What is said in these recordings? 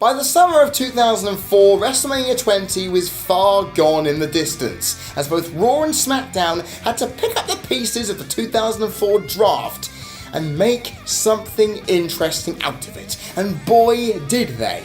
By the summer of 2004, WrestleMania 20 was far gone in the distance, as both Raw and SmackDown had to pick up the pieces of the 2004 draft and make something interesting out of it, and boy did they.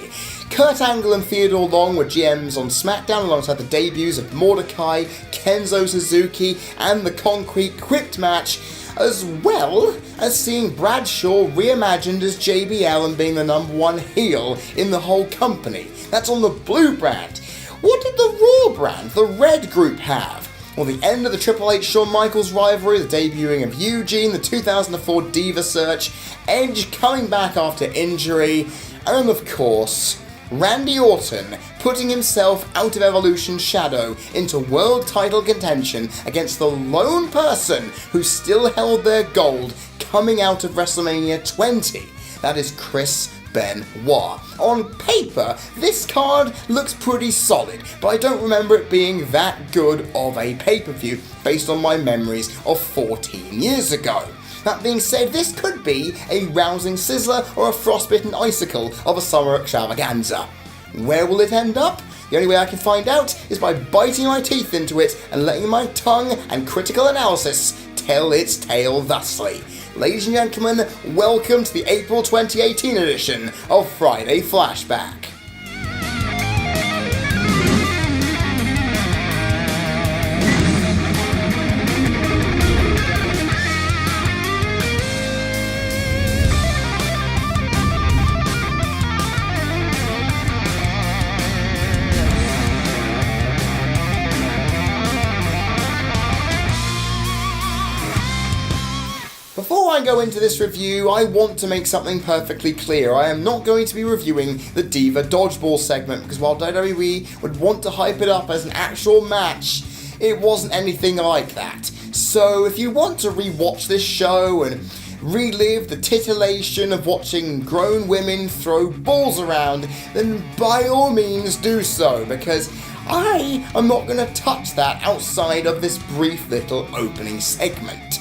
Kurt Angle and Theodore Long were GMs on SmackDown alongside the debuts of Mordecai, Kenzo Suzuki and the Concrete Crypt match, as well as seeing Bradshaw reimagined as JBL and being the #1 heel in the whole company. That's on the blue brand. What did the Raw brand, the red group, have? Well, the end of the Triple H Shawn Michaels rivalry, the debuting of Eugene, the 2004 Diva Search, Edge coming back after injury, and of course, Randy Orton putting himself out of Evolution's shadow into world title contention against the lone person who still held their gold coming out of WrestleMania 20. That is Chris Benoit. On paper, this card looks pretty solid, but I don't remember it being that good of a pay-per-view based on my memories of 14 years ago. That being said, this could be a rousing sizzler or a frostbitten icicle of a summer extravaganza. Where will it end up? The only way I can find out is by biting my teeth into it and letting my tongue and critical analysis tell its tale thusly. Ladies and gentlemen, welcome to the April 2018 edition of Friday Flashback. Before I go into this review, I want to make something perfectly clear. I am not going to be reviewing the Diva Dodgeball segment, because while WWE would want to hype it up as an actual match, it wasn't anything like that. So if you want to re-watch this show and relive the titillation of watching grown women throw balls around, then by all means do so, because I am not going to touch that outside of this brief little opening segment,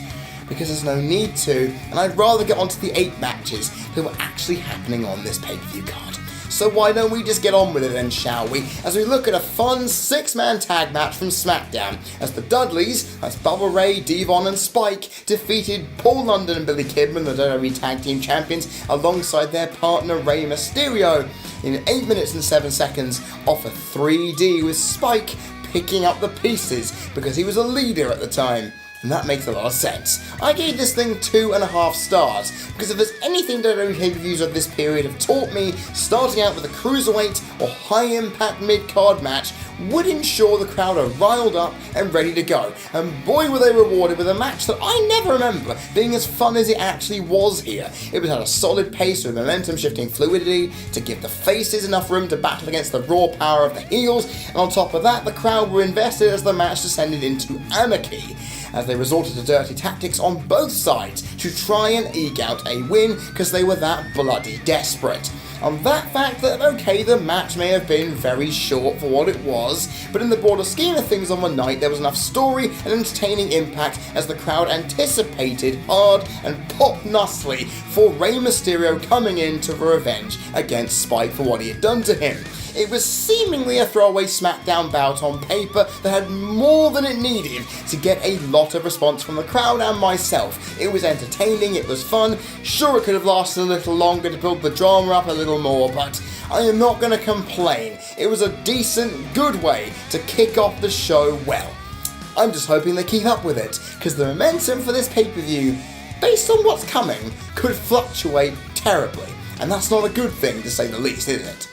because there's no need to, and I'd rather get onto the 8 matches that were actually happening on this pay-per-view card. So why don't we just get on with it then, shall we, as we look at a fun 6-man tag match from SmackDown, as the Dudleys, that's Bubba Ray, Devon and Spike, defeated Paul London and Billy Kidman, the WWE Tag Team Champions, alongside their partner Rey Mysterio, in 8 minutes and 7 seconds off a 3D, with Spike picking up the pieces, because he was a leader at the time. And that makes a lot of sense. I gave this thing 2.5 stars, because if there's anything WWE pay-per-views of this period have taught me, starting out with a cruiserweight or high-impact mid-card match would ensure the crowd are riled up and ready to go. And boy were they rewarded with a match that I never remember being as fun as it actually was here. It was at a solid pace with momentum-shifting fluidity to give the faces enough room to battle against the raw power of the heels, and on top of that, the crowd were invested as the match descended into anarchy, as they resorted to dirty tactics on both sides to try and eke out a win, because they were that bloody desperate. On that fact that, okay, the match may have been very short for what it was, but in the broader scheme of things on the night, there was enough story and entertaining impact as the crowd anticipated hard and popped nicely for Rey Mysterio coming in to revenge against Spike for what he had done to him. It was seemingly a throwaway SmackDown bout on paper that had more than it needed to get a lot of response from the crowd and myself. It was entertaining, it was fun. Sure, it could have lasted a little longer to build the drama up a little more, but I am not going to complain. It was a decent, good way to kick off the show well. I'm just hoping they keep up with it, because the momentum for this pay-per-view, based on what's coming, could fluctuate terribly. And that's not a good thing, to say the least, is it?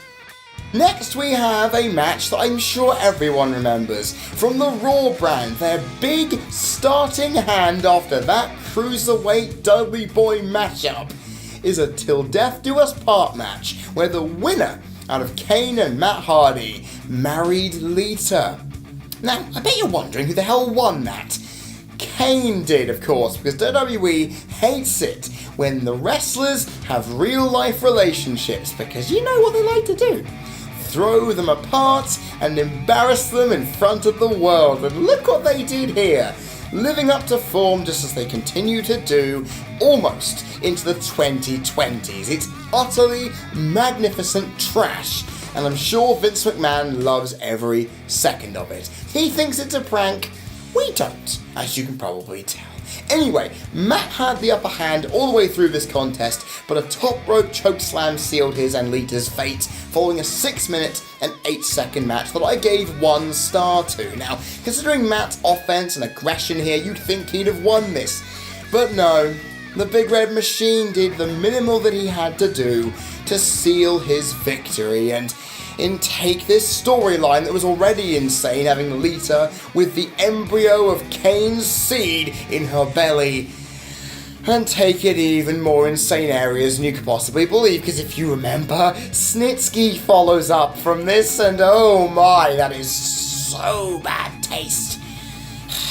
Next we have a match that I'm sure everyone remembers, from the Raw brand, their big starting hand after that Cruiserweight Dudley Boy matchup is a Till Death Do Us Part match, where the winner out of Kane and Matt Hardy married Lita. Now, I bet you're wondering who the hell won that. Kane did, of course, because WWE hates it when the wrestlers have real-life relationships, because you know what they like to do. Throw them apart and embarrass them in front of the world, and look what they did here, living up to form just as they continue to do almost into the 2020s. It's utterly magnificent trash, and I'm sure Vince McMahon loves every second of it. He thinks it's a prank. We don't, as you can probably tell. Anyway, Matt had the upper hand all the way through this contest, but a top rope chokeslam sealed his and Lita's fate, following a 6-minute and 8-second match that I gave 1 star to. Now, considering Matt's offense and aggression here, you'd think he'd have won this. But no, the Big Red Machine did the minimal that he had to do to seal his victory, and take this storyline that was already insane, having Lita with the embryo of Kane's seed in her belly, and take it even more insane areas than you could possibly believe, because if you remember, Snitsky follows up from this, and oh my, that is so bad taste.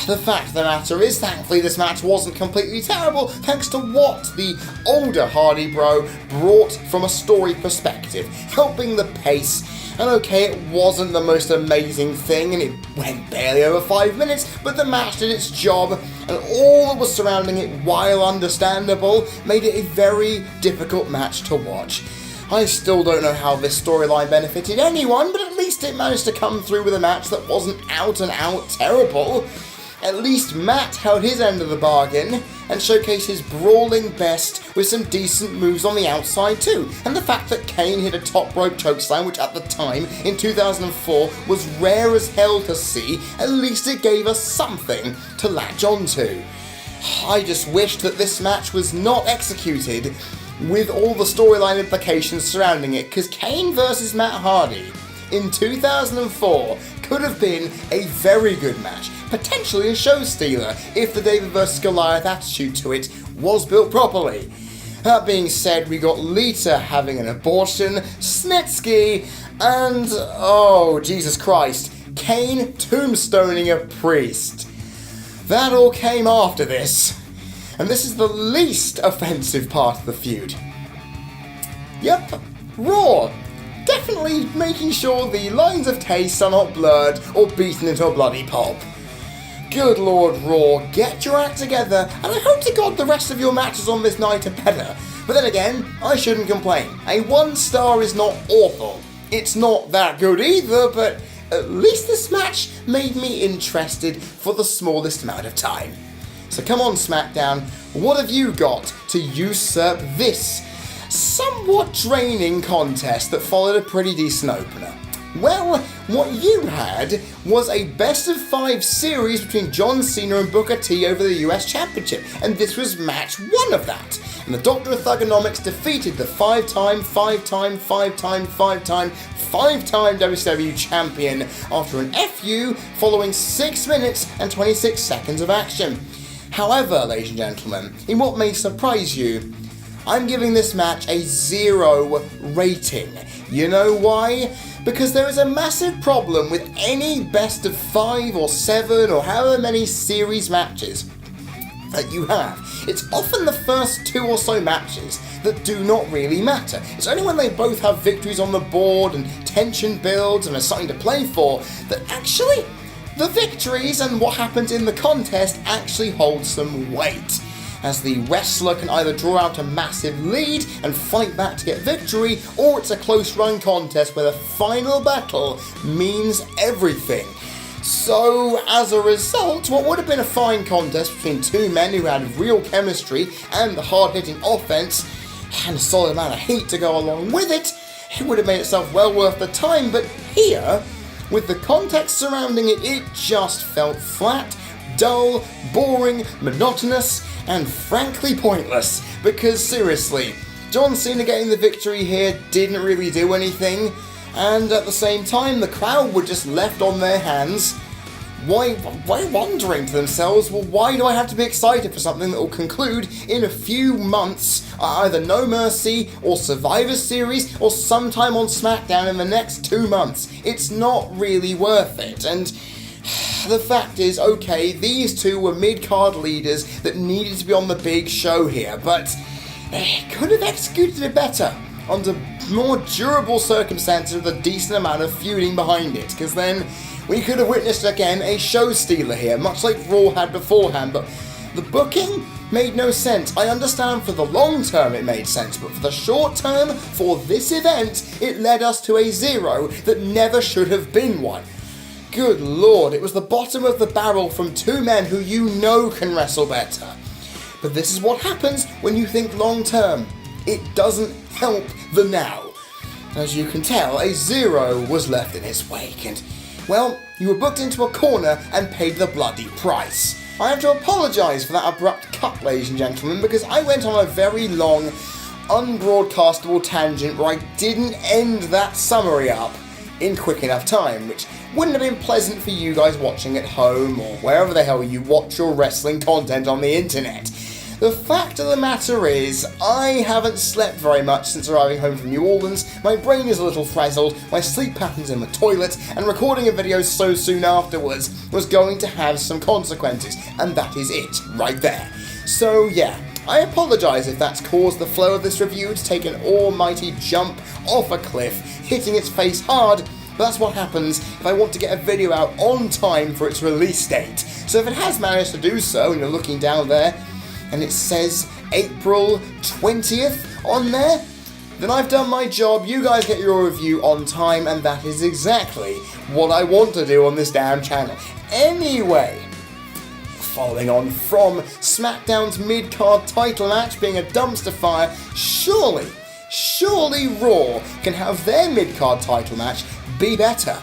The fact of the matter is, thankfully, this match wasn't completely terrible, thanks to what the older Hardy Bro brought from a story perspective, helping the pace. And okay, it wasn't the most amazing thing, and it went barely over 5 minutes, but the match did its job, and all that was surrounding it, while understandable, made it a very difficult match to watch. I still don't know how this storyline benefited anyone, but at least it managed to come through with a match that wasn't out and out terrible. At least Matt held his end of the bargain and showcased his brawling best with some decent moves on the outside too. And the fact that Kane hit a top rope chokeslam, which at the time, in 2004, was rare as hell to see, at least it gave us something to latch onto. I just wished that this match was not executed with all the storyline implications surrounding it, because Kane versus Matt Hardy in 2004 could have been a very good match, potentially a show stealer, if the David vs Goliath attitude to it was built properly. That being said, we got Lita having an abortion, Snitsky, and, oh Jesus Christ, Kane tombstoning a priest. That all came after this, and this is the least offensive part of the feud. Yep, Raw. Definitely making sure the lines of taste are not blurred or beaten into a bloody pulp. Good Lord, Raw, get your act together, and I hope to God the rest of your matches on this night are better. But then again, I shouldn't complain. A 1 star is not awful. It's not that good either, but at least this match made me interested for the smallest amount of time. So come on, SmackDown, what have you got to usurp this somewhat draining contest that followed a pretty decent opener? Well, what you had was a best-of-5 series between John Cena and Booker T over the US Championship, and this was match 1 of that. And the Doctor of Thugonomics defeated the 5-time WCW champion after an FU following 6 minutes and 26 seconds of action. However, ladies and gentlemen, in what may surprise you, I'm giving this match a 0 rating. You know why? Because there is a massive problem with any best of 5 or 7 or however many series matches that you have. It's often the first 2 or so matches that do not really matter. It's only when they both have victories on the board and tension builds and are something to play for that actually the victories and what happens in the contest actually hold some weight, as the wrestler can either draw out a massive lead and fight back to get victory, or it's a close run contest where the final battle means everything. So, as a result, what would have been a fine contest between 2 men who had real chemistry and the hard-hitting offense, and a solid amount of heat to go along with it, it would have made itself well worth the time, but here, with the context surrounding it, it just felt flat, dull, boring, monotonous, and frankly pointless, because seriously, John Cena getting the victory here didn't really do anything, and at the same time the crowd were just left on their hands, wondering to themselves, well, why do I have to be excited for something that will conclude in a few months, either No Mercy or Survivor Series or sometime on SmackDown in the next 2 months? It's not really worth it, and the fact is, okay, these 2 were mid-card leaders that needed to be on the big show here, but they could have executed it better under more durable circumstances with a decent amount of feuding behind it, because then we could have witnessed again a show stealer here, much like Raw had beforehand, but The booking made no sense. I understand for the long term it made sense, but for the short term, for this event, it led us to a 0 that never should have been one. Good lord, it was the bottom of the barrel from two men who you know can wrestle better. But this is what happens when you think long term. It doesn't help the now. As you can tell, a 0 was left in its wake, and, well, you were booked into a corner and paid the bloody price. I have to apologise for that abrupt cut, ladies and gentlemen, because I went on a very long, unbroadcastable tangent where I didn't end that summary up in quick enough time, which wouldn't have been pleasant for you guys watching at home or wherever the hell you watch your wrestling content on the internet. The fact of the matter is, I haven't slept very much since arriving home from New Orleans, my brain is a little frazzled, my sleep pattern's in the toilet, and recording a video so soon afterwards was going to have some consequences, and that is it, right there. So yeah, I apologise if that's caused the flow of this review to take an almighty jump off a cliff, hitting its face hard, but that's what happens if I want to get a video out on time for its release date. So if it has managed to do so, and you're looking down there, and it says April 20th on there, then I've done my job, you guys get your review on time, and that is exactly what I want to do on this damn channel. Anyway, following on from SmackDown's mid-card title match being a dumpster fire, surely Raw can have their mid-card title match be better.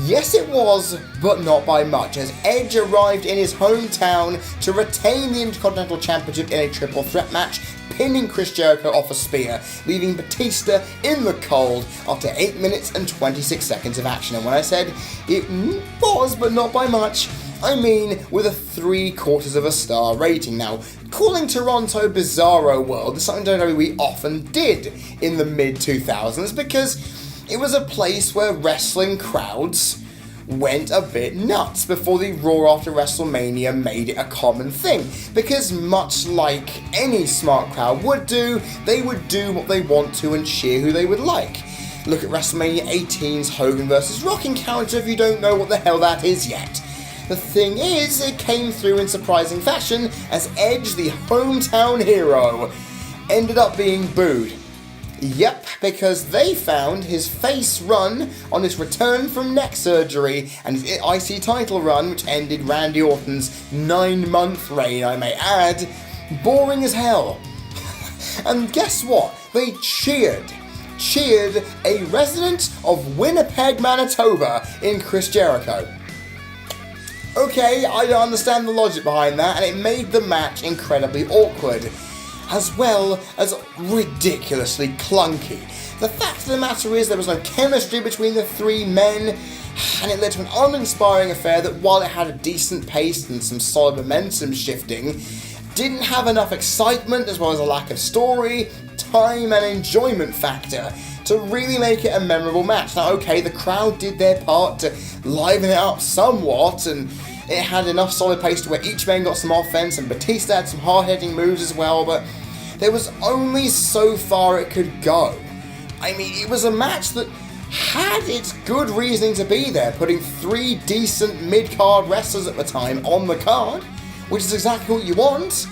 Yes, it was, but not by much, as Edge arrived in his hometown to retain the Intercontinental Championship in a triple threat match, pinning Chris Jericho off a spear, leaving Batista in the cold after 8 minutes and 26 seconds of action. And when I said it was, but not by much, I mean with a 3/4 of a star rating. Now, calling Toronto Bizarro World is something WWE often did in the mid-2000s, because it was a place where wrestling crowds went a bit nuts before the Raw after WrestleMania made it a common thing. Because much like any smart crowd would do, they would do what they want to and cheer who they would like. Look at WrestleMania 18's Hogan vs. Rock encounter if you don't know what the hell that is yet. The thing is, it came through in surprising fashion as Edge, the hometown hero, ended up being booed. Yep, because they found his face run on his return from neck surgery and his IC title run, which ended Randy Orton's 9-month reign, I may add, boring as hell. And guess what? They cheered a resident of Winnipeg, Manitoba in Chris Jericho. Okay, I don't understand the logic behind that, and it made the match incredibly awkward, as well as ridiculously clunky. The fact of the matter is there was no chemistry between the three men, and it led to an uninspiring affair that, while it had a decent pace and some solid momentum shifting, didn't have enough excitement as well as a lack of story, time and enjoyment factor to really make it a memorable match. Now okay, the crowd did their part to liven it up somewhat, and it had enough solid pace to where each man got some offense and Batista had some hard-hitting moves as well, but there was only so far it could go. I mean, it was a match that had its good reasoning to be there, putting 3 decent mid-card wrestlers at the time on the card, which is exactly what you want,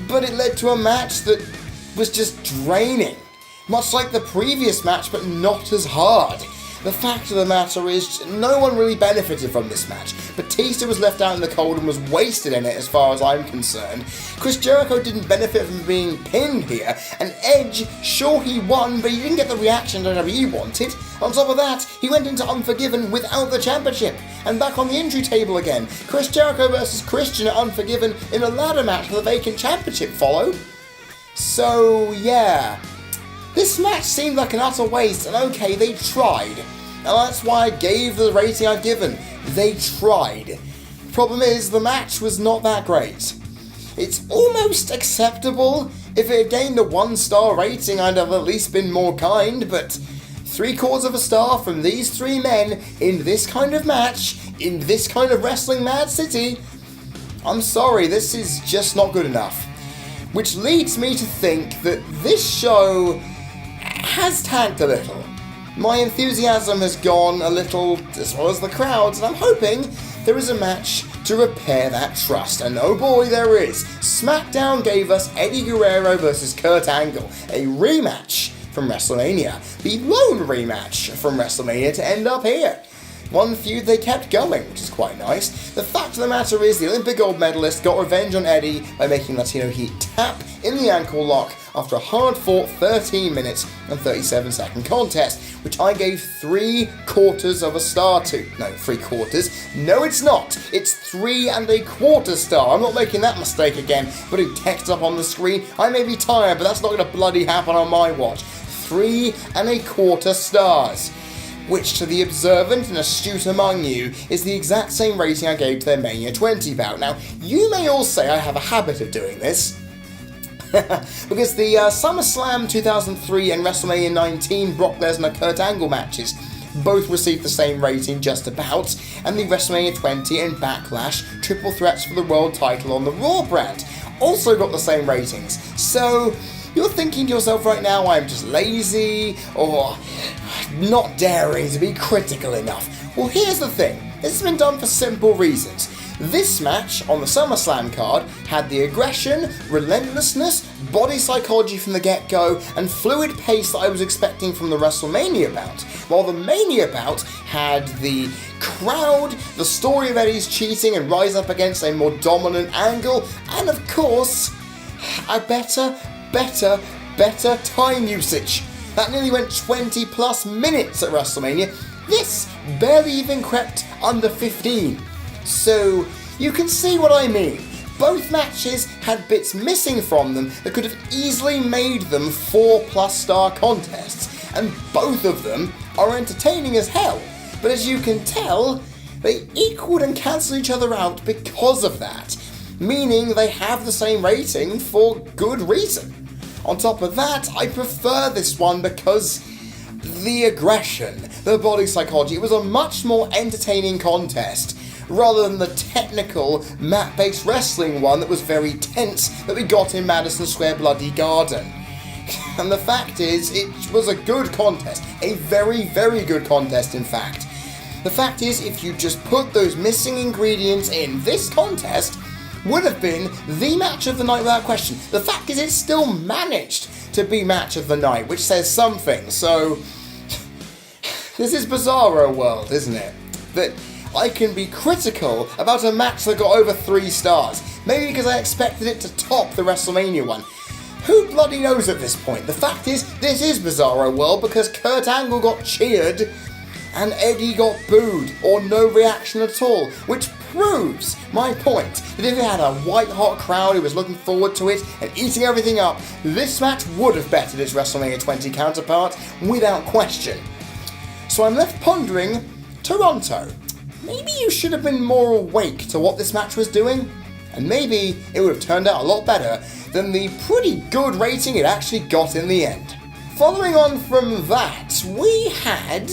but it led to a match that was just draining. Much like the previous match, but not as hard. The fact of the matter is, no one really benefited from this match. Batista was left out in the cold and was wasted in it as far as I'm concerned. Chris Jericho didn't benefit from being pinned here, and Edge, sure he won, but he didn't get the reaction WWE wanted. On top of that, he went into Unforgiven without the championship, and back on the injury table again. Chris Jericho versus Christian at Unforgiven in a ladder match for the vacant championship followed. So yeah, this match seemed like an utter waste, and okay, they tried. And that's why I gave the rating I've given. They tried. Problem is, the match was not that great. It's almost acceptable. If it had gained a 1-star rating, I'd have at least been more kind, but 3/4 of a star from these 3 men in this kind of match, in this kind of wrestling mad city, I'm sorry, this is just not good enough. Which leads me to think that this show has tanked a little. My enthusiasm has gone a little, as well as the crowds, and I'm hoping there is a match to repair that trust. And oh boy, there is. SmackDown gave us Eddie Guerrero versus Kurt Angle, a rematch from WrestleMania, the lone rematch from WrestleMania to end up here. One feud they kept going, which is quite nice. The fact of the matter is, the Olympic gold medalist got revenge on Eddie by making Latino Heat tap in the ankle lock after a hard-fought 13 minutes and 37-second contest, which I gave 3/4 of a star to. No, 3/4. No, it's not. It's 3¼ star. I'm not making that mistake again. But who text up on the screen? I may be tired, but that's not going to bloody happen on my watch. 3¼ stars. Which to the observant and astute among you is the exact same rating I gave to their Mania 20 bout. Now, you may all say I have a habit of doing this, because the SummerSlam 2003 and WrestleMania 19 Brock Lesnar-Kurt Angle matches both received the same rating just about, and the WrestleMania 20 and Backlash triple threats for the world title on the Raw brand also got the same ratings. So you're thinking to yourself right now, I'm just lazy, or not daring to be critical enough. Well, here's the thing. This has been done for simple reasons. This match on the SummerSlam card had the aggression, relentlessness, body psychology from the get-go, and fluid pace that I was expecting from the WrestleMania bout, while the Mania bout had the crowd, the story of Eddie's cheating and rise up against a more dominant Angle, and of course, a better time usage. That nearly went 20 plus minutes at WrestleMania. This barely even crept under 15. So you can see what I mean. Both matches had bits missing from them that could have easily made them 4+ star contests, and both of them are entertaining as hell. But as you can tell, they equaled and cancelled each other out because of that, meaning they have the same rating for good reason. On top of that, I prefer this one because the aggression, the body psychology, it was a much more entertaining contest rather than the technical, mat-based wrestling one that was very tense that we got in Madison Square Bloody Garden. And the fact is, it was a good contest. A very, very good contest, in fact. The fact is, if you just put those missing ingredients in, this contest would have been the match of the night without question. The fact is, it still managed to be match of the night, which says something. So, this is Bizarro World, isn't it? That I can be critical about a match that got over 3 stars. Maybe because I expected it to top the WrestleMania one. Who bloody knows at this point? The fact is, this is Bizarro World because Kurt Angle got cheered and Eddie got booed, or no reaction at all, which proves my point that if it had a white-hot crowd who was looking forward to it and eating everything up, this match would have bettered its WrestleMania 20 counterpart without question. So I'm left pondering, Toronto, maybe you should have been more awake to what this match was doing, and maybe it would have turned out a lot better than the pretty good rating it actually got in the end. Following on from that, we had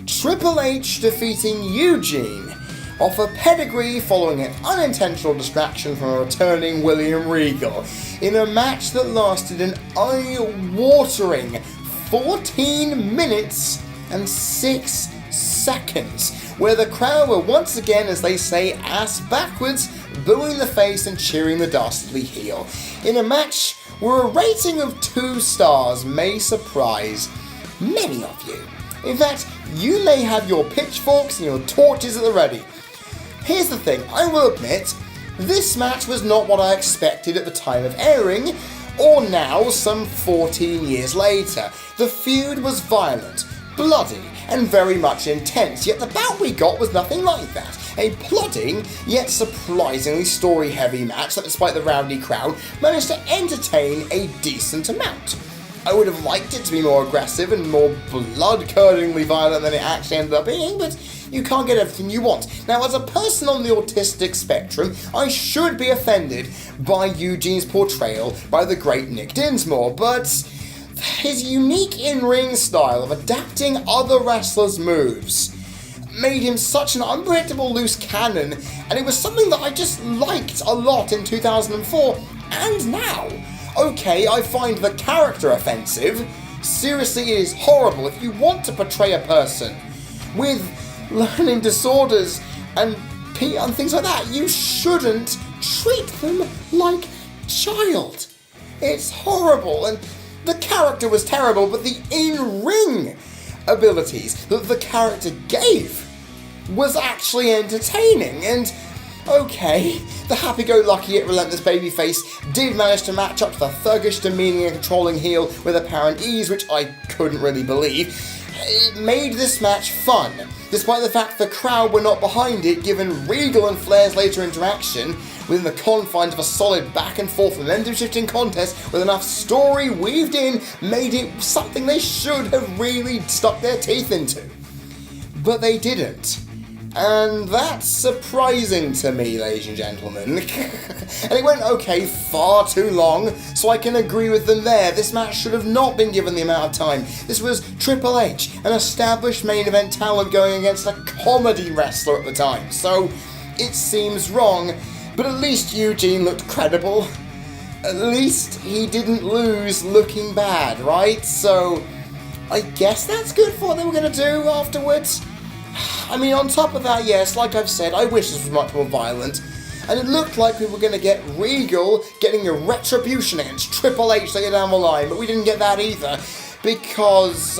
Triple H defeating Eugene off a pedigree following an unintentional distraction from a returning William Regal in a match that lasted an eye-watering 14 minutes and 6 seconds, where the crowd were once again, as they say, ass backwards, booing the face and cheering the dastardly heel, in a match where a rating of 2 stars may surprise many of you. In fact, you may have your pitchforks and your torches at the ready. Here's the thing, I will admit, this match was not what I expected at the time of airing, or now some 14 years later. The feud was violent, bloody, and very much intense, yet the bout we got was nothing like that. A plodding, yet surprisingly story-heavy match that, despite the rowdy crowd, managed to entertain a decent amount. I would have liked it to be more aggressive and more blood-curdlingly violent than it actually ended up being, but you can't get everything you want. Now, as a person on the autistic spectrum, I should be offended by Eugene's portrayal by the great Nick Dinsmore, but his unique in-ring style of adapting other wrestlers' moves made him such an unpredictable loose cannon, and it was something that I just liked a lot in 2004, and now. Okay, I find the character offensive. Seriously, it is horrible if you want to portray a person with learning disorders and and things like that. You shouldn't treat them like child. It's horrible, and the character was terrible, but the in-ring abilities that the character gave was actually entertaining. And okay, the happy-go-lucky yet relentless babyface did manage to match up to the thuggish, demeaning and controlling heel with apparent ease, which I couldn't really believe. It made this match fun, despite the fact the crowd were not behind it, given Regal and Flair's later interaction within the confines of a solid back-and-forth momentum-shifting contest with enough story weaved in made it something they should have really stuck their teeth into. But they didn't. And that's surprising to me, ladies and gentlemen. And it went, okay, far too long, so I can agree with them there. This match should have not been given the amount of time. This was Triple H, an established main event talent going against a comedy wrestler at the time. So it seems wrong, but at least Eugene looked credible. At least he didn't lose looking bad, right? So I guess that's good for what they were going to do afterwards. I mean, on top of that, yes, like I've said, I wish this was much more violent. And it looked like we were going to get Regal getting a retribution against Triple H later down the line, but we didn't get that either. Because,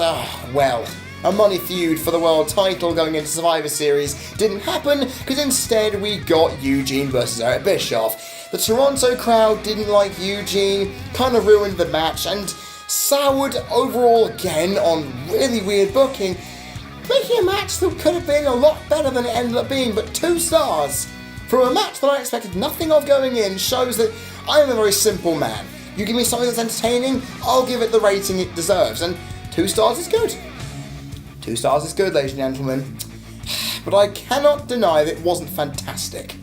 well, a money feud for the world title going into Survivor Series didn't happen, because instead we got Eugene versus Eric Bischoff. The Toronto crowd didn't like Eugene, kind of ruined the match, and soured overall again on really weird booking, making a match that could have been a lot better than it ended up being, but 2 stars from a match that I expected nothing of going in shows that I am a very simple man. You give me something that's entertaining, I'll give it the rating it deserves, and 2 stars is good. 2 stars is good, ladies and gentlemen. But I cannot deny that it wasn't fantastic.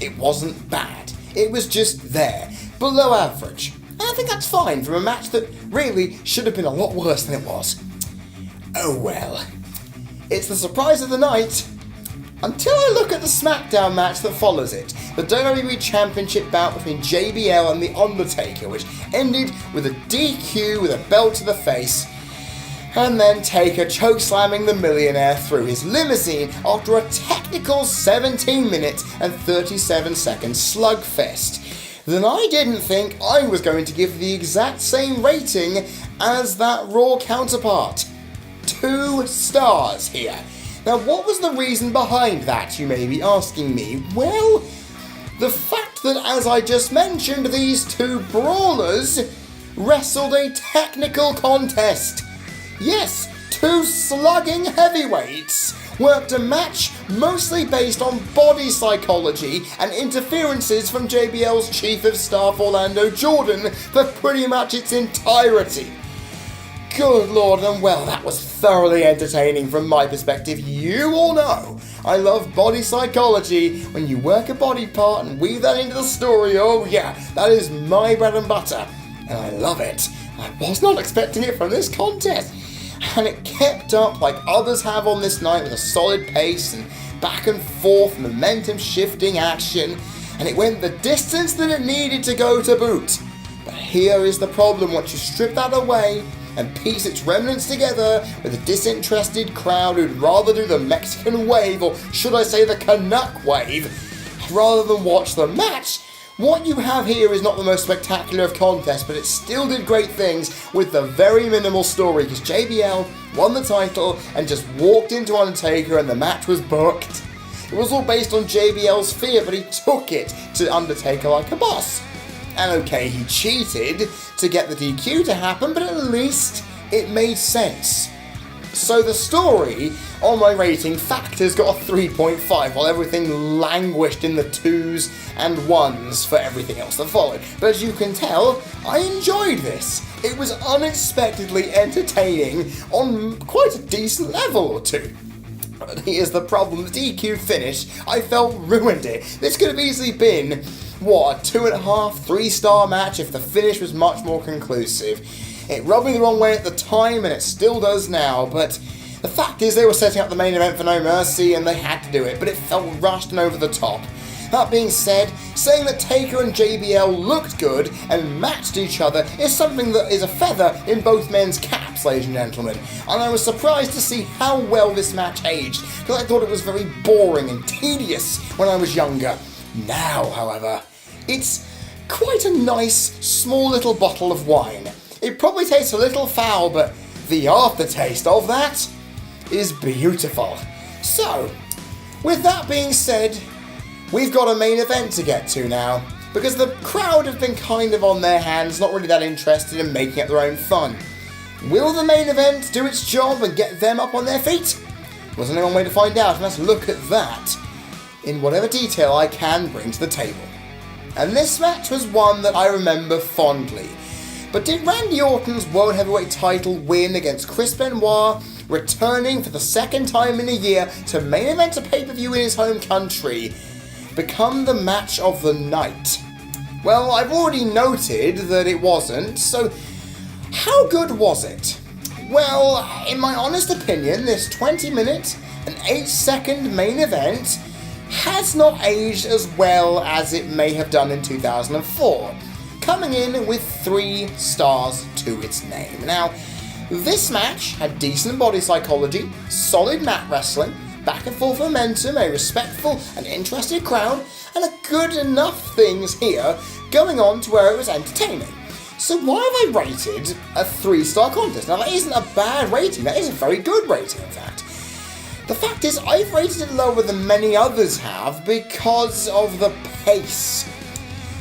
It wasn't bad. It was just there, below average. And I think that's fine from a match that really should have been a lot worse than it was. Oh well. It's the surprise of the night, until I look at the SmackDown match that follows it, the WWE Championship bout between JBL and The Undertaker, which ended with a DQ with a belt to the face, and then Taker chokeslamming the Millionaire through his limousine after a technical 17-minute and 37-second slugfest. Then I didn't think I was going to give the exact same rating as that Raw counterpart. 2 stars here. Now, what was the reason behind that, you may be asking me? Well, the fact that, as I just mentioned, these 2 brawlers wrestled a technical contest. Yes, 2 slugging heavyweights worked a match mostly based on body psychology and interferences from JBL's Chief of Staff Orlando Jordan for pretty much its entirety. Good lord, and well, that was thoroughly entertaining from my perspective. You all know I love body psychology. When you work a body part and weave that into the story, oh yeah, that is my bread and butter. And I love it. I was not expecting it from this contest. And it kept up like others have on this night with a solid pace and back and forth momentum shifting action. And it went the distance that it needed to go to boot. But here is the problem: once you strip that away and piece its remnants together with a disinterested crowd who'd rather do the Mexican wave, or should I say the Canuck wave, rather than watch the match, what you have here is not the most spectacular of contests, but it still did great things with the very minimal story, because JBL won the title and just walked into Undertaker and the match was booked. It was all based on JBL's fear, but he took it to Undertaker like a boss. And okay, he cheated to get the DQ to happen, but at least it made sense. So the story on my rating factors got a 3.5, while everything languished in the 2s and 1s for everything else that followed. But as you can tell, I enjoyed this. It was unexpectedly entertaining on quite a decent level or 2. But here's the problem: the DQ finish, I felt, ruined it. This could have easily been, a 2.5, 3-star match if the finish was much more conclusive. It rubbed me the wrong way at the time, and it still does now, but the fact is they were setting up the main event for No Mercy, and they had to do it, but it felt rushed and over the top. That being said, saying that Taker and JBL looked good and matched each other is something that is a feather in both men's caps, ladies and gentlemen, and I was surprised to see how well this match aged, because I thought it was very boring and tedious when I was younger. Now, however, it's quite a nice, small little bottle of wine. It probably tastes a little foul, but the aftertaste of that is beautiful. So, with that being said, we've got a main event to get to now, because the crowd have been kind of on their hands, not really that interested in making it their own fun. Will the main event do its job and get them up on their feet? There's only one way to find out, and let's look at that in whatever detail I can bring to the table. And this match was one that I remember fondly. But did Randy Orton's World Heavyweight title win against Chris Benoit, returning for the second time in a year to main event a pay-per-view in his home country, become the match of the night? Well, I've already noted that it wasn't, so how good was it? Well, in my honest opinion, this 20-minute and 8-second main event has not aged as well as it may have done in 2004, coming in with 3 stars to its name. Now, this match had decent body psychology, solid mat wrestling, back and forth momentum, a respectful and interested crowd, and a good enough things here going on to where it was entertaining. So why have I rated a 3-star contest? Now that isn't a bad rating, that is a very good rating in fact. The fact is, I've rated it lower than many others have because of the pace.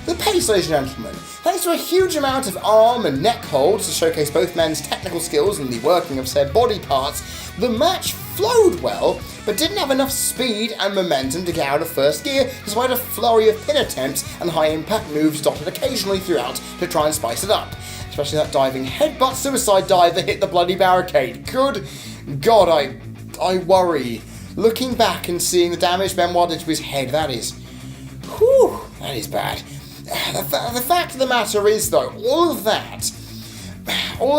The pace, ladies and gentlemen. Thanks to a huge amount of arm and neck holds to showcase both men's technical skills and the working of said body parts, the match flowed well, but didn't have enough speed and momentum to get out of first gear, despite a flurry of pin attempts and high-impact moves dotted occasionally throughout to try and spice it up. Especially that diving headbutt suicide dive that hit the bloody barricade. Good God, I worry. Looking back and seeing the damage Benoit did to his head, that is bad. The fact of the matter is, though, all of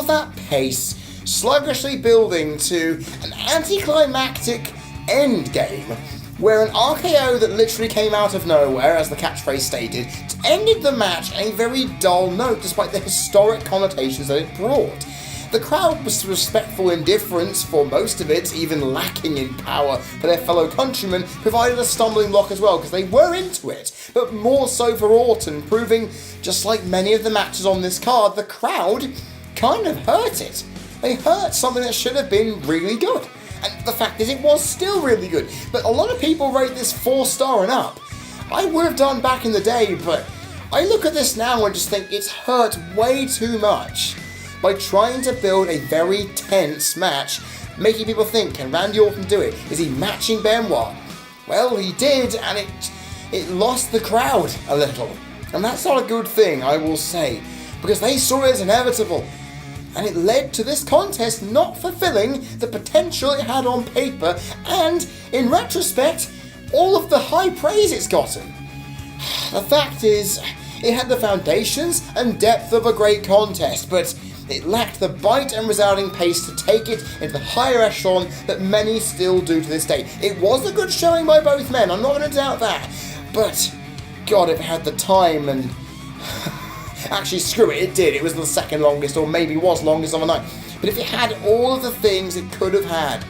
that pace, sluggishly building to an anticlimactic endgame, where an RKO that literally came out of nowhere, as the catchphrase stated, ended the match on a very dull note, despite the historic connotations that it brought. The crowd was respectful indifference for most of it, even lacking in power for their fellow countrymen, provided a stumbling block as well, because they were into it, but more so for Orton, proving, just like many of the matches on this card, the crowd kind of hurt it. They hurt something that should have been really good. And the fact is, it was still really good, but a lot of people rate this 4-star and up. I would have done back in the day, but I look at this now and just think it's hurt way too much by trying to build a very tense match, making people think, can Randy Orton do it? Is he matching Benoit? Well, he did, and it lost the crowd a little. And that's not a good thing, I will say, because they saw it as inevitable. And it led to this contest not fulfilling the potential it had on paper, and, in retrospect, all of the high praise it's gotten. The fact is, it had the foundations and depth of a great contest, but it lacked the bite and resounding pace to take it into the higher echelon that many still do to this day. It was a good showing by both men, I'm not going to doubt that, but God, if it had the time and... Actually, screw it, it did. It was the second longest, or maybe was longest of the night. But if it had all of the things it could have had,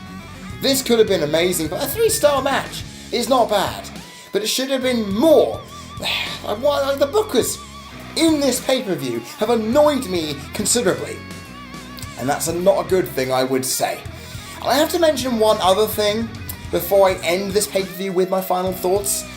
this could have been amazing. But a 3-star match is not bad, but it should have been more. The bookers in this pay-per-view have annoyed me considerably, and that's not a good thing, I would say. And I have to mention one other thing before I end this pay-per-view with my final thoughts.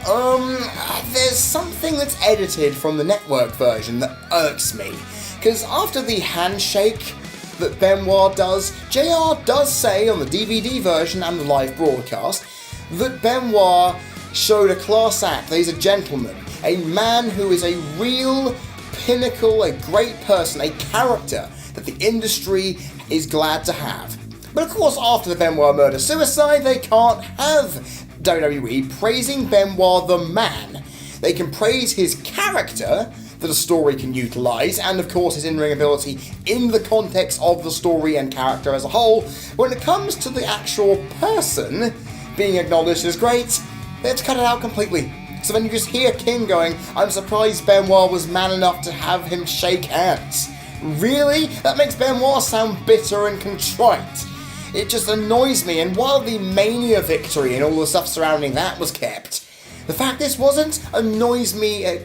There's something that's edited from the network version that irks me, because after the handshake that Benoit does, JR does say on the DVD version and the live broadcast that Benoit showed a class act, that he's a gentleman, a man who is a real pinnacle, a great person, a character that the industry is glad to have. But of course, after the Benoit murder-suicide, they can't have WWE praising Benoit the man. They can praise his character that a story can utilise, and of course his in-ring ability in the context of the story and character as a whole. When it comes to the actual person being acknowledged as great, they have to cut it out completely. So then you just hear King going, "I'm surprised Benoit was man enough to have him shake hands." Really? That makes Benoit sound bitter and contrite. It just annoys me, and while the Mania victory and all the stuff surrounding that was kept, the fact this wasn't annoys me at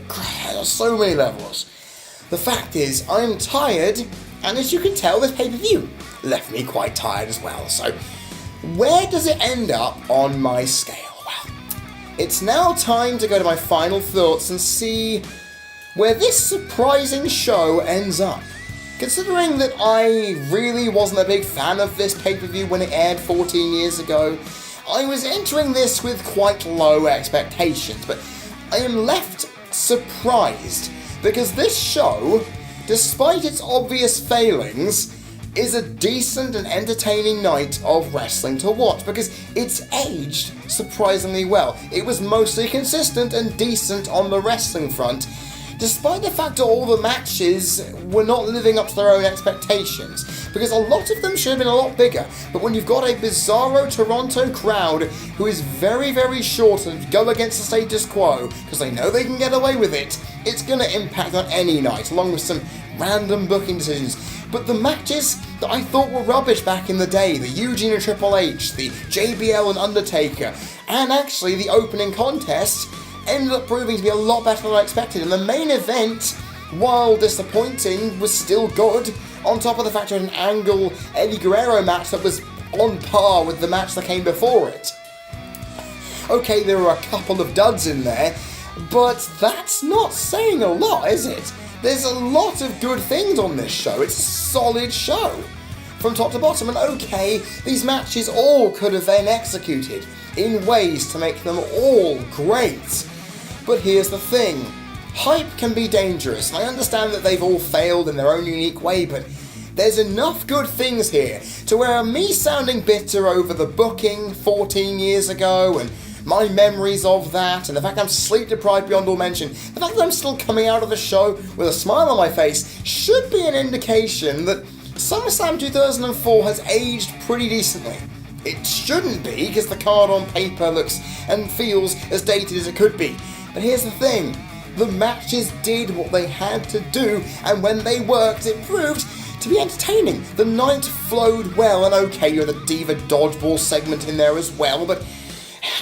so many levels. The fact is, I'm tired, and as you can tell, this pay-per-view left me quite tired as well. So, where does it end up on my scale? Well, it's now time to go to my final thoughts and see where this surprising show ends up. Considering that I really wasn't a big fan of this pay-per-view when it aired 14 years ago, I was entering this with quite low expectations, but I am left surprised because this show, despite its obvious failings, is a decent and entertaining night of wrestling to watch because it's aged surprisingly well. It was mostly consistent and decent on the wrestling front, despite the fact that all the matches were not living up to their own expectations, because a lot of them should have been a lot bigger. But when you've got a bizarro Toronto crowd who is very, very short and go against the status quo because they know they can get away with it, it's going to impact on any night, along with some random booking decisions. But the matches that I thought were rubbish back in the day, the Eugene and Triple H, the JBL and Undertaker, and actually the opening contest, ended up proving to be a lot better than I expected, and the main event, while disappointing, was still good, on top of the fact of an Angle Eddie Guerrero match that was on par with the match that came before it. Okay, there were a couple of duds in there, but that's not saying a lot, is it? There's a lot of good things on this show. It's a solid show from top to bottom, and okay, these matches all could have been executed in ways to make them all great. But here's the thing, hype can be dangerous, and I understand that they've all failed in their own unique way, but there's enough good things here to where me sounding bitter over the booking 14 years ago and my memories of that, and the fact I'm sleep deprived beyond all mention, the fact that I'm still coming out of the show with a smile on my face should be an indication that SummerSlam 2004 has aged pretty decently. It shouldn't be, because the card on paper looks and feels as dated as it could be. But here's the thing, the matches did what they had to do, and when they worked, it proved to be entertaining. The night flowed well, and okay, you're the Diva Dodgeball segment in there as well, but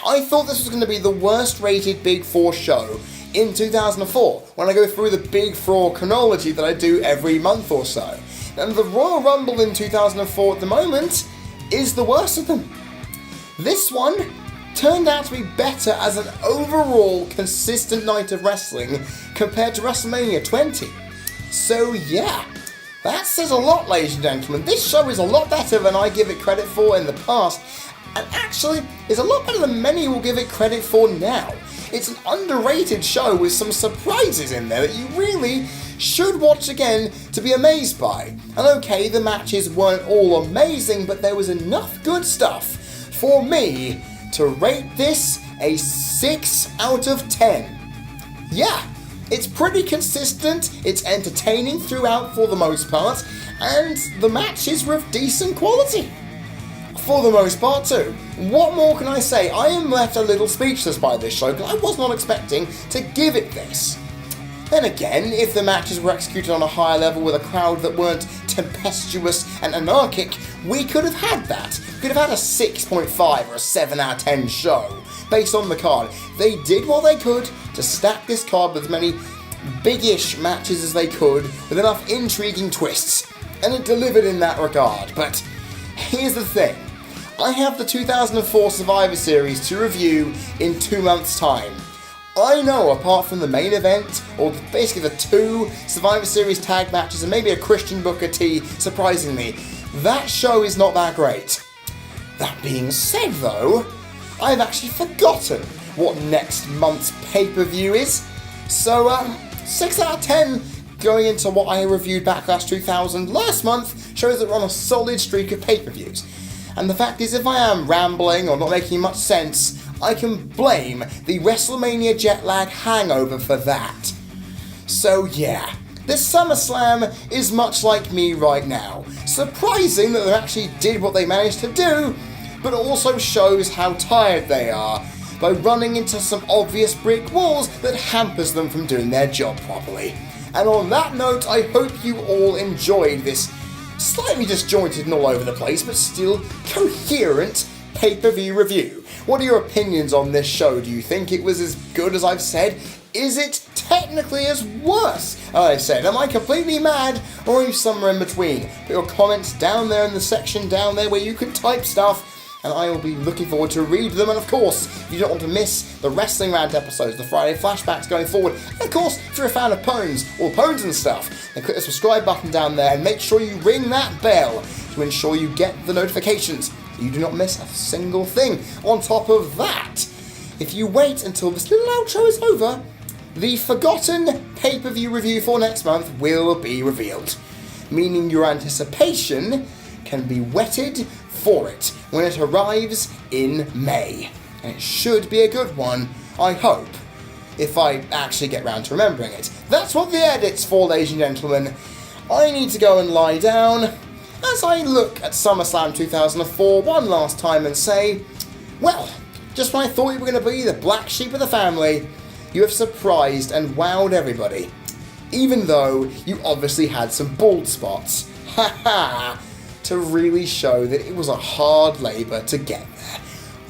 I thought this was going to be the worst rated Big Four show in 2004, when I go through the Big Four chronology that I do every month or so. And the Royal Rumble in 2004 at the moment is the worst of them. This one turned out to be better as an overall consistent night of wrestling compared to WrestleMania 20. So yeah, that says a lot, ladies and gentlemen. This show is a lot better than I give it credit for in the past, and actually is a lot better than many will give it credit for now. It's an underrated show with some surprises in there that you really should watch again to be amazed by. And okay, the matches weren't all amazing, but there was enough good stuff for me to rate this a 6 out of 10. Yeah, it's pretty consistent, it's entertaining throughout for the most part, and the matches were of decent quality. For the most part too. What more can I say? I am left a little speechless by this show because I was not expecting to give it this. Then again, if the matches were executed on a higher level with a crowd that weren't tempestuous and anarchic, we could have had that. We could have had a 6.5 or a 7 out of 10 show based on the card. They did what they could to stack this card with as many big-ish matches as they could with enough intriguing twists, and it delivered in that regard. But here's the thing. I have the 2004 Survivor Series to review in 2 months' time. I know, apart from the main event, or basically the 2 Survivor Series tag matches and maybe a Christian Booker T, surprisingly, that show is not that great. That being said though, I've actually forgotten what next month's pay-per-view is. So, 6 out of 10 going into what I reviewed Backlash 2000 last month shows that we're on a solid streak of pay-per-views. And the fact is, if I am rambling or not making much sense, I can blame the WrestleMania jet lag hangover for that. So yeah, this SummerSlam is much like me right now. Surprising that they actually did what they managed to do, but it also shows how tired they are. by running into some obvious brick walls that hampers them from doing their job properly. And on that note, I hope you all enjoyed this slightly disjointed and all over the place, but still coherent pay-per-view review. What are your opinions on this show? Do you think it was as good as I've said? Is it technically as worse as I've said? Am I completely mad, or are you somewhere in between? Put your comments down there in the section down there where you can type stuff, and I will be looking forward to read them. And of course, if you don't want to miss the Wrestling Rant episodes, the Friday Flashbacks going forward, and of course, if you're a fan of Pones, or Pones and stuff, then click the subscribe button down there and make sure you ring that bell to ensure you get the notifications. You do not miss a single thing. On top of that, if you wait until this little outro is over, the forgotten pay-per-view review for next month will be revealed, meaning your anticipation can be whetted for it when it arrives in May. And it should be a good one, I hope, if I actually get round to remembering it. That's what the edit's for, ladies and gentlemen. I need to go and lie down as I look at SummerSlam 2004 one last time and say, well, just when I thought you were going to be the black sheep of the family, you have surprised and wowed everybody. Even though you obviously had some bald spots. Ha to really show that it was a hard labour to get there.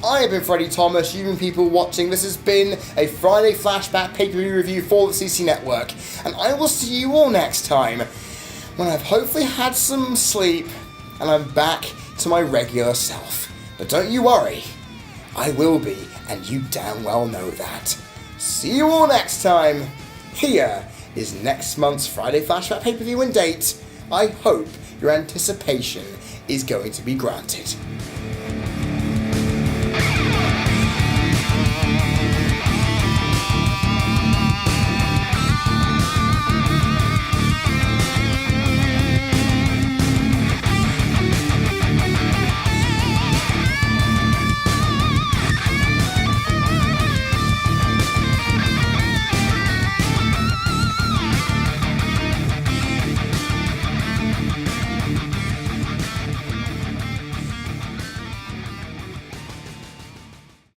I have been Freddie Thomas, you've been people watching. This has been a Friday Flashback pay-per-view review for the CC Network, and I will see you all next time, when I've hopefully had some sleep, and I'm back to my regular self. But don't you worry, I will be, and you damn well know that. See you all next time. Here is next month's Friday Flashback pay-per-view and date. I hope your anticipation is going to be granted.